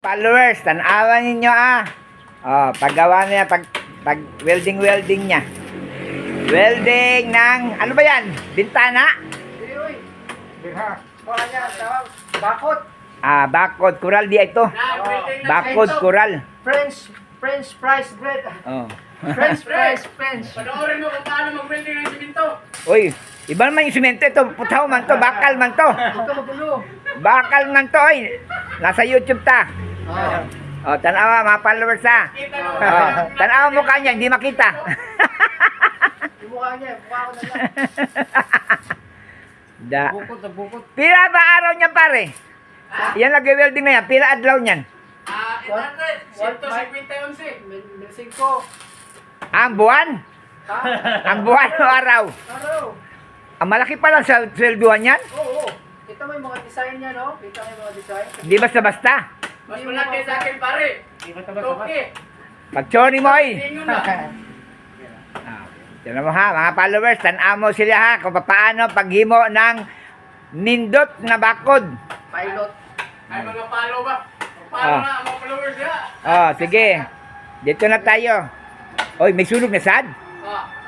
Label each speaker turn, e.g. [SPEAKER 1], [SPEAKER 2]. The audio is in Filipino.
[SPEAKER 1] Followers, tanawan ninyo paggawa niya, pag welding niya. Welding ng, ano ba yan? Bintana?
[SPEAKER 2] Bakod.
[SPEAKER 1] Bakod, kural di ito. Bakod, kural.
[SPEAKER 2] French fries bread.
[SPEAKER 1] Oh.
[SPEAKER 2] French.
[SPEAKER 3] Panoorin mo kung paano mag-welding ng siminto.
[SPEAKER 1] Uy, iba naman yung simento ito. Putaw man to, bakal man to.
[SPEAKER 2] Ito magulo.
[SPEAKER 1] Bakal man to, oy. Nasa YouTube ta. Tanawa, mga followers
[SPEAKER 3] Kita mo.
[SPEAKER 1] Tanawa mukha niya, hindi makita.
[SPEAKER 2] Yung mukha niya, mukha ko na lang.
[SPEAKER 1] Da.
[SPEAKER 2] Bukod na bukod.
[SPEAKER 1] Pila ba araw niya pare? Yan nag-welding na yan. Pila adlaw niyan?
[SPEAKER 3] 800. 150
[SPEAKER 2] Minsing ko.
[SPEAKER 1] Ang buwan?
[SPEAKER 2] Ha?
[SPEAKER 1] Ang buwan o araw?
[SPEAKER 2] Ano?
[SPEAKER 1] Ang malaki pa lang sa swelduhan yan?
[SPEAKER 2] Oo. Kita mo yung mga design niya, no? Kita mo yung mga design.
[SPEAKER 1] Hindi basta-basta.
[SPEAKER 3] Mas malaki sa akin, pare. Toki.
[SPEAKER 1] Pag-sorry mo eh.
[SPEAKER 3] Tingnan na.
[SPEAKER 1] Tiyan mo ha, mga followers, tanaw mo sila ha kung paano paghimo ng nindot na bakod.
[SPEAKER 2] Pilot.
[SPEAKER 3] Ay, mga palo ba? Palo na, mga followers ya.
[SPEAKER 1] Sige. Dito na tayo. Oy, may sunog na sad?